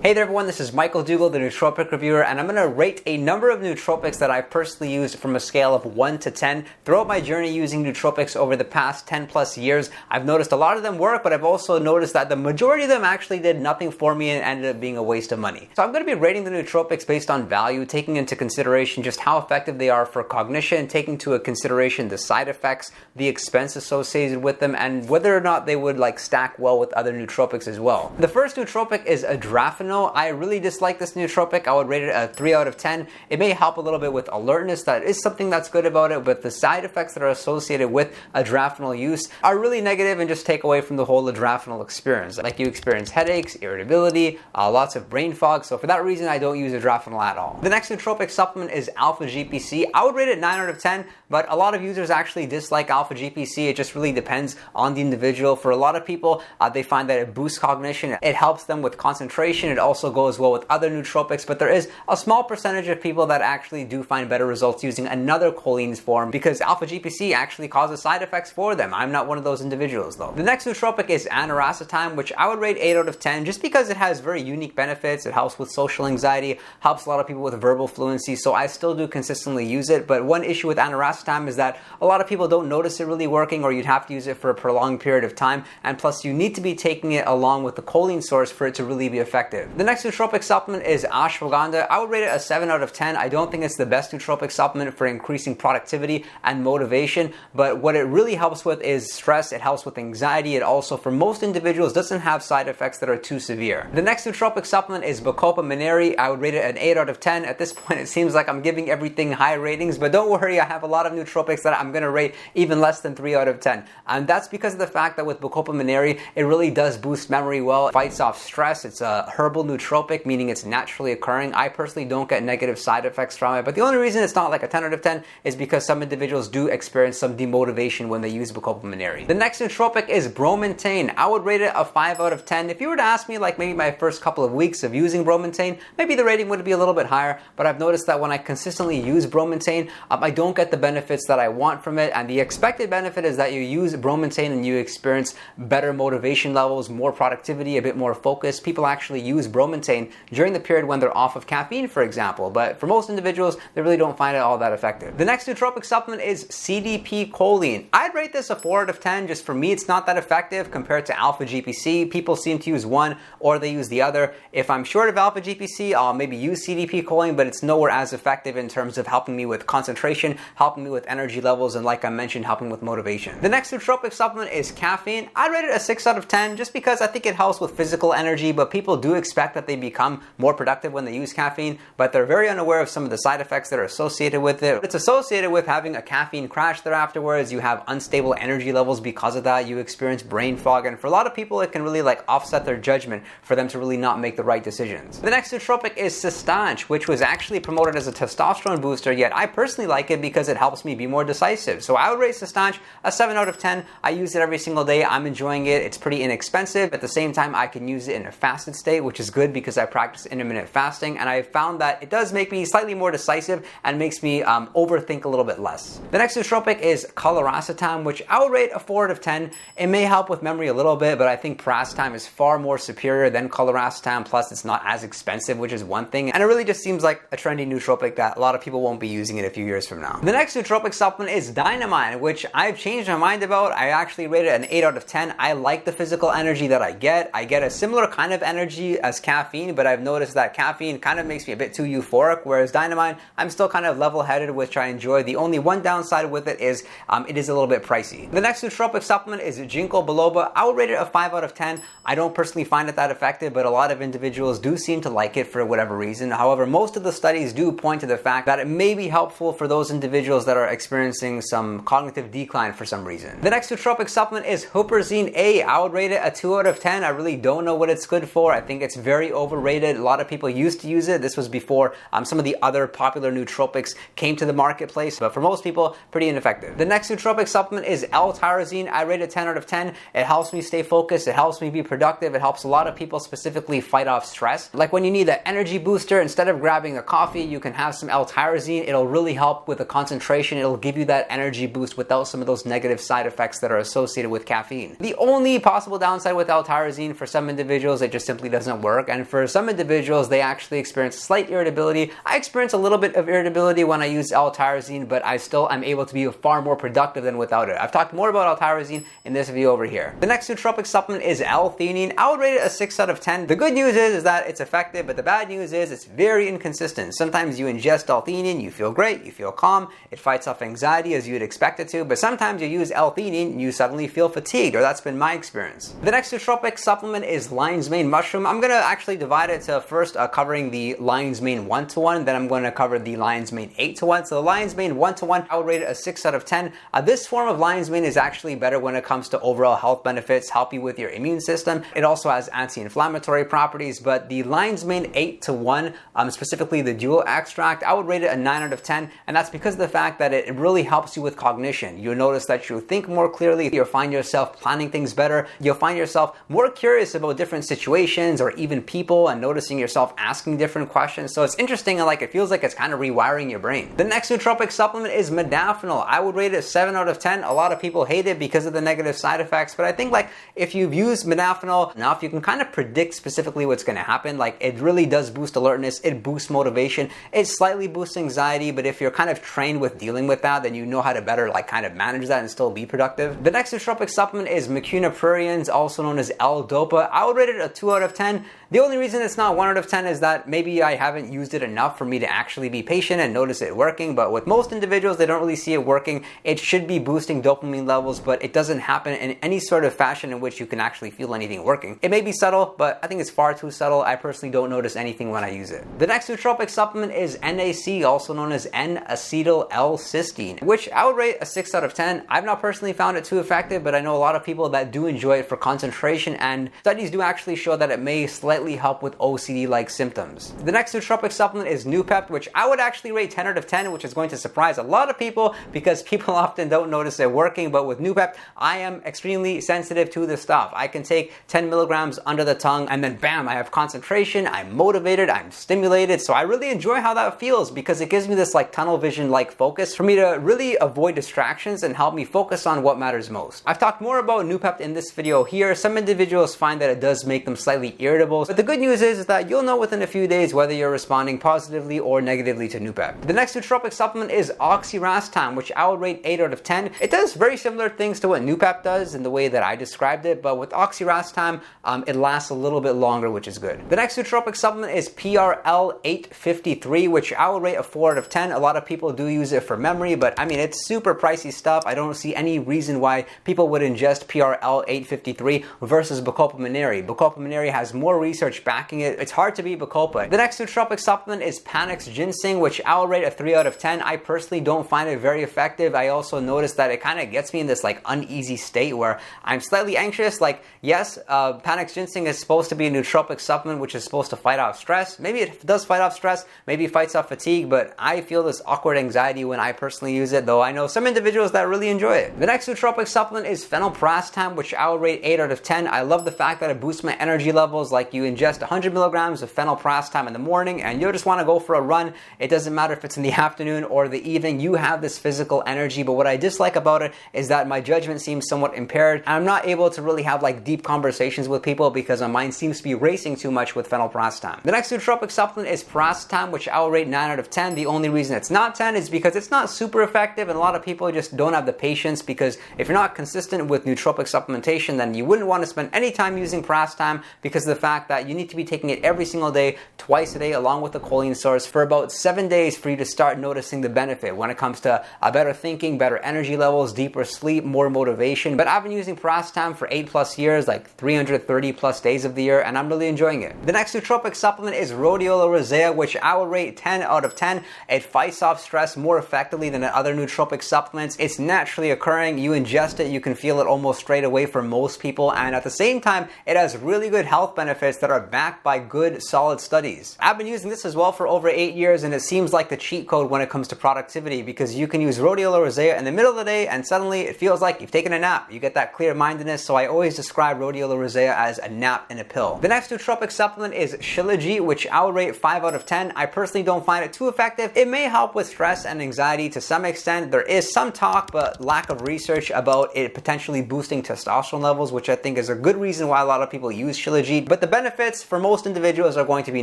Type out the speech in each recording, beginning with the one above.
Hey there everyone, this is Michael Dougal, the Nootropic Reviewer, and I'm going to rate a number of nootropics that I've personally used from a scale of 1 to 10. Throughout my journey using nootropics over the past 10 plus years, I've noticed a lot of them work, but I've also noticed that the majority of them actually did nothing for me and ended up being a waste of money. So I'm going to be rating the nootropics based on value, taking into consideration just how effective they are for cognition, taking into consideration the side effects, the expense associated with them, and whether or not they would stack well with other nootropics as well. The first nootropic is Adrafinil. I really dislike this nootropic. I would rate it a 3 out of 10. It may help a little bit with alertness. That is something that's good about it, but the side effects that are associated with Adrafinil use are really negative and just take away from the whole Adrafinil experience. Like you experience headaches, irritability, lots of brain fog. So for that reason, I don't use Adrafinil at all. The next nootropic supplement is Alpha-GPC. I would rate it 9 out of 10, but a lot of users actually dislike Alpha-GPC. It just really depends on the individual. For a lot of people, they find that it boosts cognition. It helps them with concentration. It also goes well with other nootropics, but there is a small percentage of people that actually do find better results using another choline's form because Alpha-GPC actually causes side effects for them. I'm not one of those individuals though. The next nootropic is Aniracetam, which I would rate 8 out of 10 just because it has very unique benefits. It helps with social anxiety, helps a lot of people with verbal fluency, so I still do consistently use it. But one issue with Aniracetam is that a lot of people don't notice it really working, or you'd have to use it for a prolonged period of time, and plus you need to be taking it along with the choline source for it to really be effective. The next nootropic supplement is Ashwagandha. I would rate it a 7 out of 10. I don't think it's the best nootropic supplement for increasing productivity and motivation, but what it really helps with is stress. It helps with anxiety. It also, for most individuals, doesn't have side effects that are too severe. The next nootropic supplement is Bacopa Monnieri. I would rate it an 8 out of 10. At this point, it seems like I'm giving everything high ratings, but don't worry, I have a lot of nootropics that I'm going to rate even less than 3 out of 10. And that's because of the fact that with Bacopa Monnieri, it really does boost memory well. It fights off stress. It's a herbal nootropic, meaning it's naturally occurring. I personally don't get negative side effects from it, but the only reason it's not like a 10 out of 10 is because some individuals do experience some demotivation when they use Bacopa Monnieri. The next nootropic is Bromantane. I would rate it a 5 out of 10. If you were to ask me maybe my first couple of weeks of using Bromantane, maybe the rating would be a little bit higher, but I've noticed that when I consistently use Bromantane, I don't get the benefits that I want from it, and the expected benefit is that you use Bromantane and you experience better motivation levels, more productivity, a bit more focus. People actually use Bromantane during the period when they're off of caffeine, for example, but for most individuals, they really don't find it all that effective. The next nootropic supplement is CDP choline. I'd rate this a 4 out of 10. Just for me, it's not that effective compared to Alpha-GPC. People seem to use one or they use the other. If I'm short of Alpha-GPC, I'll maybe use CDP choline, but it's nowhere as effective in terms of helping me with concentration, helping me with energy levels, and like I mentioned, helping with motivation. The next nootropic supplement is caffeine. I'd rate it a 6 out of 10 just because I think it helps with physical energy, but people do expect that they become more productive when they use caffeine, but they're very unaware of some of the side effects that are associated with it. It's associated with having a caffeine crash there afterwards. You have unstable energy levels because of that. You experience brain fog, and for a lot of people, it can really offset their judgment for them to really not make the right decisions. The next nootropic is Cistanche, which was actually promoted as a testosterone booster, yet I personally like it because it helps me be more decisive. So I would rate Cistanche a 7 out of 10. I use it every single day. I'm enjoying it. It's pretty inexpensive. At the same time, I can use it in a fasted state, which is good because I practice intermittent fasting, and I found that it does make me slightly more decisive and makes me overthink a little bit less. The next nootropic is Coluracetam, which I would rate a 4 out of 10. It may help with memory a little bit, but I think Paracetam is far more superior than Coluracetam, plus it's not as expensive, which is one thing, and it really just seems like a trendy nootropic that a lot of people won't be using it a few years from now. The next nootropic supplement is Dynamine, which I've changed my mind about. I actually rate it an 8 out of 10. I like the physical energy that I get. I get a similar kind of energy as caffeine, but I've noticed that caffeine kind of makes me a bit too euphoric, whereas Dynamine, I'm still kind of level-headed, which I enjoy. The only one downside with it is it is a little bit pricey. The next nootropic supplement is Ginkgo biloba. I would rate it a 5 out of 10. I don't personally find it that effective, but a lot of individuals do seem to like it for whatever reason. However, most of the studies do point to the fact that it may be helpful for those individuals that are experiencing some cognitive decline for some reason. The next nootropic supplement is Huperzine-A. I would rate it a 2 out of 10. I really don't know what it's good for. I think it's very overrated. A lot of people used to use it. This was before some of the other popular nootropics came to the marketplace, but for most people, pretty ineffective. The next nootropic supplement is L-Tyrosine. I rate it 10 out of 10. It helps me stay focused. It helps me be productive. It helps a lot of people specifically fight off stress. Like when you need an energy booster, instead of grabbing a coffee, you can have some L-Tyrosine. It'll really help with the concentration. It'll give you that energy boost without some of those negative side effects that are associated with caffeine. The only possible downside with L-Tyrosine for some individuals, it just simply doesn't work, and for some individuals, they actually experience slight irritability. I experience a little bit of irritability when I use L-Tyrosine, but I still am able to be far more productive than without it. I've talked more about L-Tyrosine in this video over here. The next nootropic supplement is L-Theanine. I would rate it a 6 out of 10. The good news is that it's effective, but the bad news is it's very inconsistent. Sometimes you ingest L-Theanine, you feel great, you feel calm, it fights off anxiety as you'd expect it to, but sometimes you use L-Theanine and you suddenly feel fatigued, or that's been my experience. The next nootropic supplement is lion's mane mushroom. I'm going to actually divide it to first covering the lion's mane 1-to-1, then I'm going to cover the lion's mane 8-to-1. So the lion's mane 1-to-1, I would rate it a 6 out of 10. This form of lion's mane is actually better when it comes to overall health benefits, help you with your immune system. It also has anti-inflammatory properties, but the lion's mane 8-to-1, specifically the dual extract, I would rate it a 9 out of 10, and that's because of the fact that it really helps you with cognition. You'll notice that you think more clearly, you'll find yourself planning things better, you'll find yourself more curious about different situations or even people, and noticing yourself asking different questions. So it's interesting, and like it feels like it's kind of rewiring your brain. The next nootropic supplement is modafinil. I would rate it a 7 out of 10. A lot of people hate it because of the negative side effects, but I think like if you've used modafinil enough, you can kind of predict specifically what's going to happen. Like it really does boost alertness, it boosts motivation, it slightly boosts anxiety, but if you're kind of trained with dealing with that, then you know how to better like kind of manage that and still be productive. The next nootropic supplement is mucuna pruriens, also known as L-DOPA. I would rate it a 2 out of 10. The only reason it's not 1 out of 10 is that maybe I haven't used it enough for me to actually be patient and notice it working, but with most individuals, they don't really see it working. It should be boosting dopamine levels, but it doesn't happen in any sort of fashion in which you can actually feel anything working. It may be subtle, but I think it's far too subtle. I personally don't notice anything when I use it. The next nootropic supplement is NAC, also known as N-Acetyl L-Cysteine, which I would rate a 6 out of 10. I've not personally found it too effective, but I know a lot of people that do enjoy it for concentration, and studies do actually show that it may slightly help with OCD-like symptoms. The next nootropic supplement is Noopept, which I would actually rate 10 out of 10, which is going to surprise a lot of people because people often don't notice it working, but with Noopept, I am extremely sensitive to this stuff. I can take 10 milligrams under the tongue and then bam, I have concentration, I'm motivated, I'm stimulated, so I really enjoy how that feels because it gives me this like tunnel vision-like focus for me to really avoid distractions and help me focus on what matters most. I've talked more about Noopept in this video here. Some individuals find that it does make them slightly irritable, but the good news is that you'll know within a few days whether you're responding positively or negatively to Noopept. The next nootropic supplement is Oxiracetam, which I would rate 8 out of 10. It does very similar things to what Noopept does in the way that I described it, but with Oxiracetam, it lasts a little bit longer, which is good. The next nootropic supplement is PRL-853, which I would rate a 4 out of 10. A lot of people do use it for memory, but I mean, it's super pricey stuff. I don't see any reason why people would ingest PRL-853 versus Bacopa Monnieri. Bacopa Monnieri has more research backing it. It's hard to beat Bacopa. The next nootropic supplement is Panax Ginseng, which I will rate a 3 out of 10. I personally don't find it very effective. I also noticed that it kind of gets me in this like uneasy state where I'm slightly anxious. Like, yes, Panax Ginseng is supposed to be a nootropic supplement which is supposed to fight off stress. Maybe it does fight off stress, maybe it fights off fatigue, but I feel this awkward anxiety when I personally use it, though I know some individuals that really enjoy it. The next nootropic supplement is Phenylpiracetam, which I will rate 8 out of 10. I love the fact that it boosts my energy levels. Like, you ingest 100 milligrams of phenylpiracetam in the morning and you'll just want to go for a run. It doesn't matter if it's in the afternoon or the evening, you have this physical energy. But what I dislike about it is that my judgment seems somewhat impaired. I'm not able to really have like deep conversations with people because my mind seems to be racing too much with phenylpiracetam. The next nootropic supplement is Piracetam, which I will rate 9 out of 10. The only reason it's not 10 is because it's not super effective, and a lot of people just don't have the patience, because if you're not consistent with nootropic supplementation, then you wouldn't want to spend any time using Piracetam, because of the fact that you need to be taking it every single day, twice a day, along with the choline source for about 7 days for you to start noticing the benefit when it comes to better thinking, better energy levels, deeper sleep, more motivation. But I've been using Piracetam for 8+ years, like 330+ days of the year, and I'm really enjoying it. The next nootropic supplement is Rhodiola Rosea, which I will rate 10 out of 10. It fights off stress more effectively than other nootropic supplements. It's naturally occurring. You ingest it, you can feel it almost straight away for most people, and at the same time, it has really good health benefits that are backed by good, solid studies. I've been using this as well for over 8 years, and it seems like the cheat code when it comes to productivity, because you can use Rhodiola Rosea in the middle of the day and suddenly it feels like you've taken a nap. You get that clear-mindedness, so I always describe Rhodiola Rosea as a nap in a pill. The next nootropic supplement is Shilajit, which I will rate 5 out of 10. I personally don't find it too effective. It may help with stress and anxiety to some extent. There is some talk, but lack of research about it potentially boosting testosterone levels, which I think is a good reason why a lot of people use Shilajit. But the benefit benefits for most individuals are going to be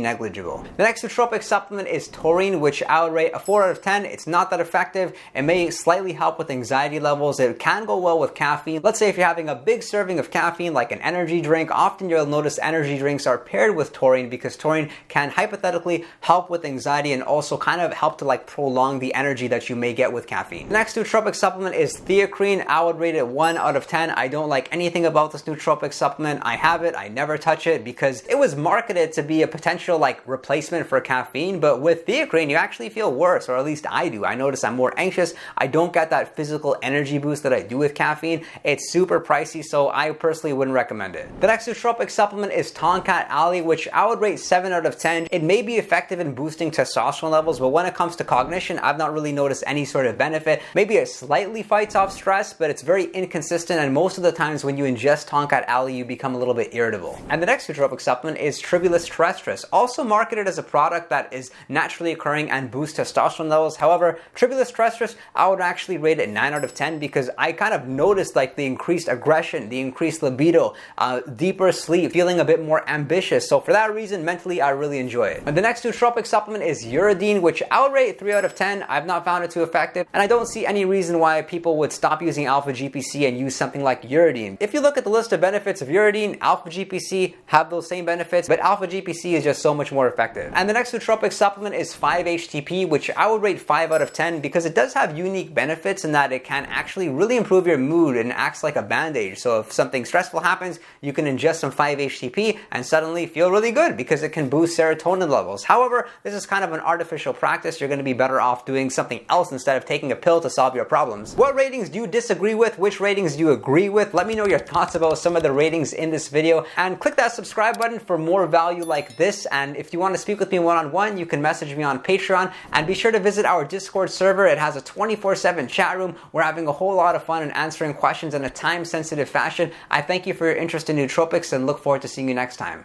negligible. The next nootropic supplement is taurine, which I would rate a 4 out of 10. It's not that effective. It may slightly help with anxiety levels. It can go well with caffeine. Let's say if you're having a big serving of caffeine like an energy drink, often you'll notice energy drinks are paired with taurine because taurine can hypothetically help with anxiety and also kind of help to like prolong the energy that you may get with caffeine. The next nootropic supplement is theacrine. I would rate it 1 out of 10. I don't like anything about this nootropic supplement. I have it. I never touch it because it was marketed to be a potential like replacement for caffeine, but with theacrine you actually feel worse, or at least I do. I notice I'm more anxious. I don't get that physical energy boost that I do with caffeine. It's super pricey, so I personally wouldn't recommend it. The next nootropic supplement is Tongkat Ali, which I would rate 7 out of 10. It may be effective in boosting testosterone levels, but when it comes to cognition, I've not really noticed any sort of benefit. Maybe it slightly fights off stress, but it's very inconsistent, and most of the times when you ingest Tongkat Ali, you become a little bit irritable. And the next nootropic supplement is Tribulus terrestris, also marketed as a product that is naturally occurring and boosts testosterone levels. However, Tribulus terrestris, I would actually rate it 9 out of 10 because I kind of noticed like the increased aggression, the increased libido, deeper sleep, feeling a bit more ambitious. So for that reason, mentally, I really enjoy it. And the next nootropic supplement is uridine, which I would rate 3 out of 10. I've not found it too effective, and I don't see any reason why people would stop using Alpha-GPC and use something like uridine. If you look at the list of benefits of uridine, Alpha-GPC have those same benefits, but Alpha-GPC is just so much more effective. And the next nootropic supplement is 5-HTP, which I would rate 5 out of 10 because it does have unique benefits in that it can actually really improve your mood and acts like a band-aid. So if something stressful happens, you can ingest some 5-HTP and suddenly feel really good because it can boost serotonin levels. However, this is kind of an artificial practice. You're going to be better off doing something else instead of taking a pill to solve your problems. What ratings do you disagree with? Which ratings do you agree with? Let me know your thoughts about some of the ratings in this video, and click that subscribe button for more value like this. And if you want to speak with me one-on-one, you can message me on Patreon, and be sure to visit our Discord server. It has a 24/7 chat room. We're having a whole lot of fun and answering questions in a time-sensitive fashion. I thank you for your interest in nootropics and look forward to seeing you next time.